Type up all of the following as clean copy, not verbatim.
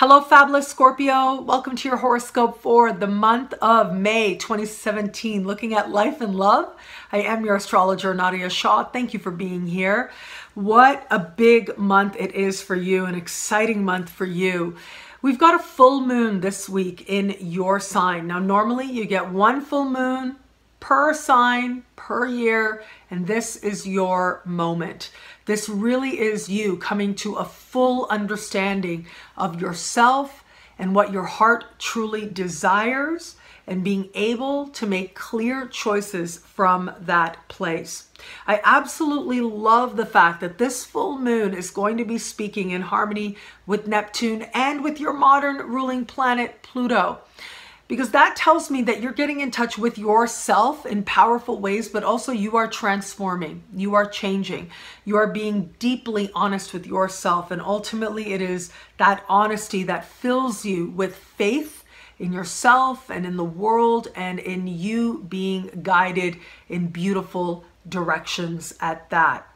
Hello, Fabulous Scorpio. Welcome to your horoscope for the month of May 2017, looking at life and love. I am your astrologer, Nadiya Shah. Thank you for being here. What a big month it is for you, an exciting month for you. We've got a full moon this week in your sign. Now, normally you get one full moon per sign, per year, and this is your moment. This really is you coming to a full understanding of yourself and what your heart truly desires and being able to make clear choices from that place. I absolutely love the fact that this full moon is going to be speaking in harmony with Neptune and with your modern ruling planet, Pluto. Because that tells me that you're getting in touch with yourself in powerful ways, but also you are transforming, you are changing, you are being deeply honest with yourself. And ultimately it is that honesty that fills you with faith in yourself and in the world and in you being guided in beautiful directions at that.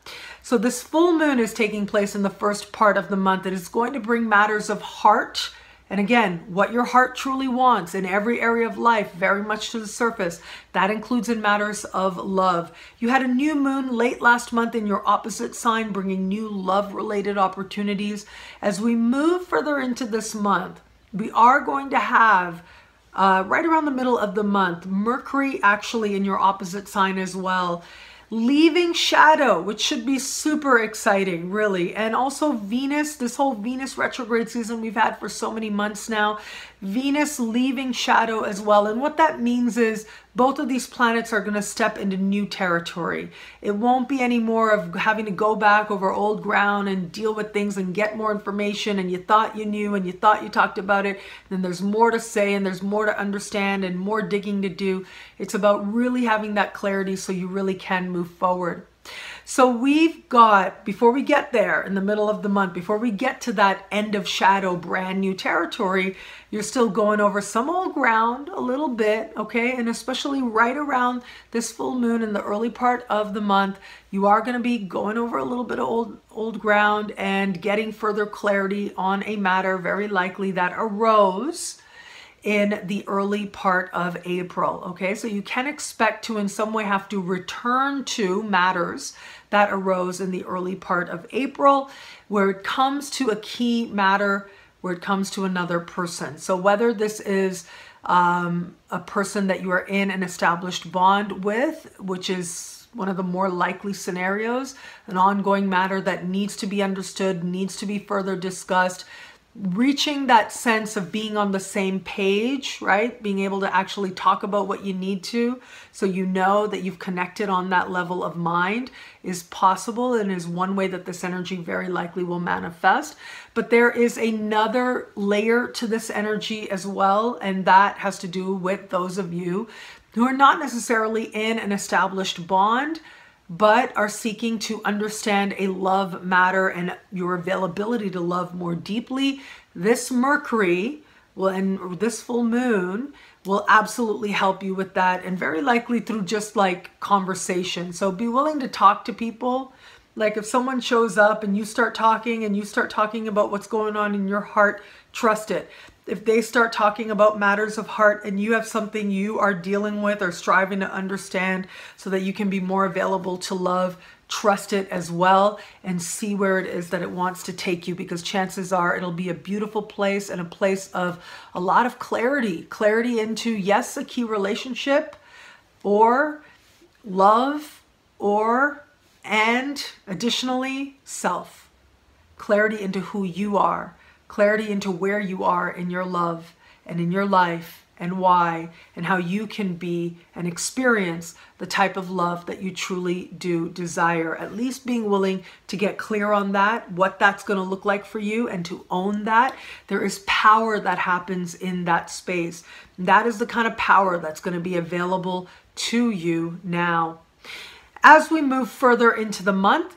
So this full moon is taking place in the first part of the month. It is going to bring matters of heart. And again, what your heart truly wants in every area of life, very much to the surface. That includes in matters of love. You had a new moon late last month in your opposite sign, bringing new love-related opportunities. As we move further into this month, we are going to have, right around the middle of the month, Mercury actually in your opposite sign as well, leaving shadow, which should be super exciting, really. And also Venus, this whole Venus retrograde season we've had for so many months now, Venus leaving shadow as well. And what that means is both of these planets are going to step into new territory. It won't be any more of having to go back over old ground and deal with things and get more information and you thought you knew and you thought you talked about it. Then there's more to say and there's more to understand and more digging to do. It's about really having that clarity so you really can move forward. So we've got, before we get there in the middle of the month, before we get to that end of shadow, brand new territory, you're still going over some old ground a little bit, okay? And especially right around this full moon in the early part of the month, you are going to be going over a little bit of old ground and getting further clarity on a matter very likely that arose in the early part of April, okay? So you can expect to in some way have to return to matters that arose in the early part of April where it comes to a key matter, where it comes to another person. So whether this is a person that you are in an established bond with, which is one of the more likely scenarios, an ongoing matter that needs to be understood, needs to be further discussed, reaching that sense of being on the same page, right? Being able to actually talk about what you need to, so you know that you've connected on that level of mind is possible and is one way that this energy very likely will manifest. But there is another layer to this energy as well, and that has to do with those of you who are not necessarily in an established bond, but are seeking to understand a love matter and your availability to love more deeply. This Mercury and this full moon will absolutely help you with that, and very likely through just like conversation. So be willing to talk to people. Like if someone shows up and you start talking about what's going on in your heart, trust it. If they start talking about matters of heart and you have something you are dealing with or striving to understand so that you can be more available to love, trust it as well and see where it is that it wants to take you, because chances are it'll be a beautiful place and a place of a lot of clarity into, yes, a key relationship or love and additionally self. Clarity into who you are. Clarity into where you are in your love and in your life and why and how you can be and experience the type of love that you truly do desire. At least being willing to get clear on that, what that's going to look like for you, and to own that. There is power that happens in that space. That is the kind of power that's going to be available to you now. As we move further into the month,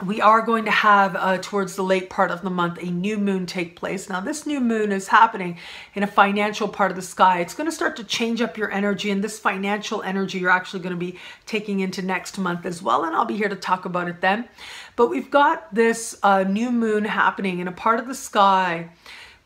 we are going to have, towards the late part of the month, a new moon take place. Now, this new moon is happening in a financial part of the sky. It's going to start to change up your energy, and this financial energy you're actually going to be taking into next month as well, and I'll be here to talk about it then. But we've got this new moon happening in a part of the sky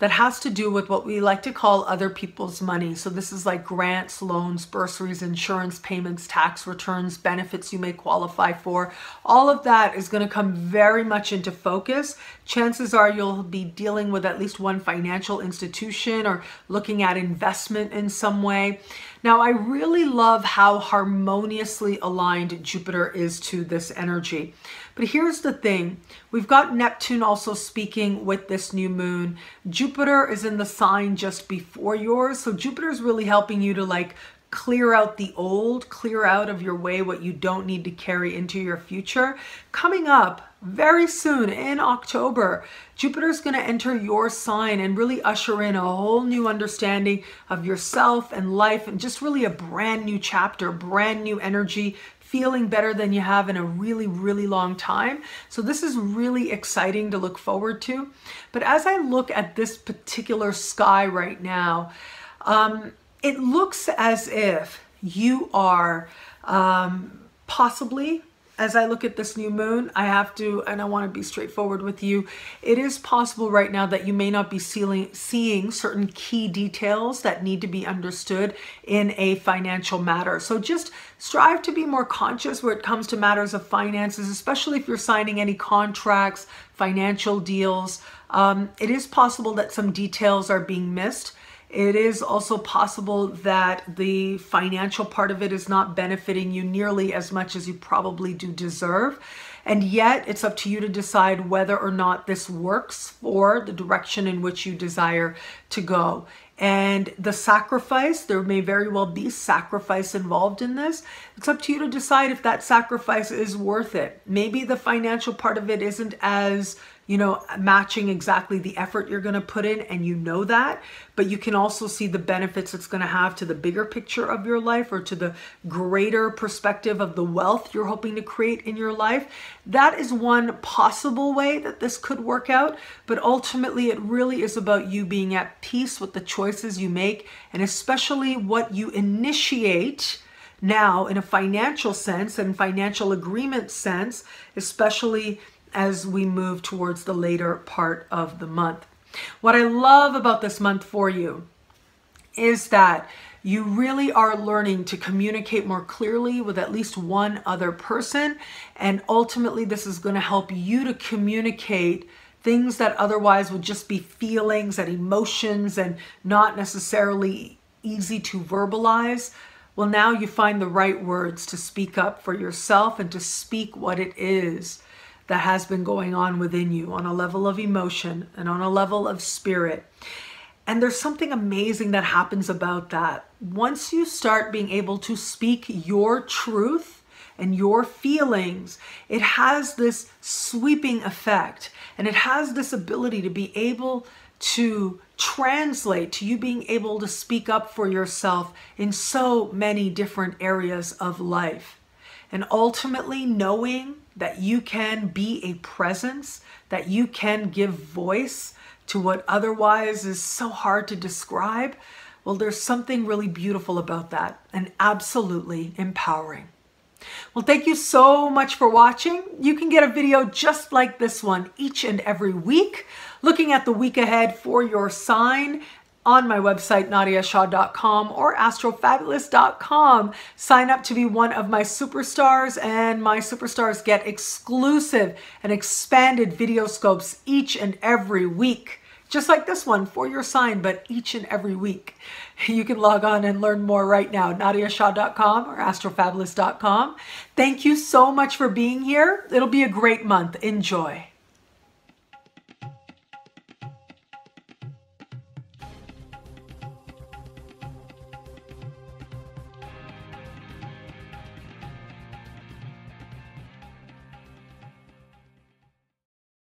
that has to do with what we like to call other people's money. So this is like grants, loans, bursaries, insurance payments, tax returns, benefits you may qualify for. All of that is going to come very much into focus. Chances are you'll be dealing with at least one financial institution or looking at investment in some way. Now, I really love how harmoniously aligned Jupiter is to this energy. But here's the thing. We've got Neptune also speaking with this new moon. Jupiter is in the sign just before yours. So Jupiter is really helping you to like clear out the old, clear out of your way what you don't need to carry into your future. Coming up very soon in October, Jupiter is going to enter your sign and really usher in a whole new understanding of yourself and life, and just really a brand new chapter, brand new energy, feeling better than you have in a really, really long time. So this is really exciting to look forward to. But as I look at this particular sky right now, it looks as if you are possibly, as I look at this new moon, I have to, and I want to be straightforward with you, it is possible right now that you may not be seeing certain key details that need to be understood in a financial matter. So just strive to be more conscious when it comes to matters of finances, especially if you're signing any contracts, financial deals. It is possible that some details are being missed. It is also possible that the financial part of it is not benefiting you nearly as much as you probably do deserve. And yet it's up to you to decide whether or not this works for the direction in which you desire to go. And the sacrifice, there may very well be sacrifice involved in this. It's up to you to decide if that sacrifice is worth it. Maybe the financial part of it isn't as, matching exactly the effort you're going to put in, and you know that, but you can also see the benefits it's going to have to the bigger picture of your life, or to the greater perspective of the wealth you're hoping to create in your life. That is one possible way that this could work out, but ultimately it really is about you being at peace with the choices you make, and especially what you initiate now in a financial sense and financial agreement sense, especially as we move towards the later part of the month. What I love about this month for you is that you really are learning to communicate more clearly with at least one other person. And ultimately, this is going to help you to communicate things that otherwise would just be feelings and emotions and not necessarily easy to verbalize. Well, now you find the right words to speak up for yourself and to speak what it is that has been going on within you on a level of emotion and on a level of spirit. And there's something amazing that happens about that. Once you start being able to speak your truth and your feelings, it has this sweeping effect, and it has this ability to be able to translate to you being able to speak up for yourself in so many different areas of life. And ultimately knowing that you can be a presence, that you can give voice to what otherwise is so hard to describe, well, there's something really beautiful about that and absolutely empowering. Well, thank you so much for watching. You can get a video just like this one each and every week, looking at the week ahead for your sign on my website, nadiyashah.com or astrofabulous.com. Sign up to be one of my superstars, and my superstars get exclusive and expanded video scopes each and every week. Just like this one for your sign, but each and every week. You can log on and learn more right now, nadiyashah.com or astrofabulous.com. Thank you so much for being here. It'll be a great month. Enjoy.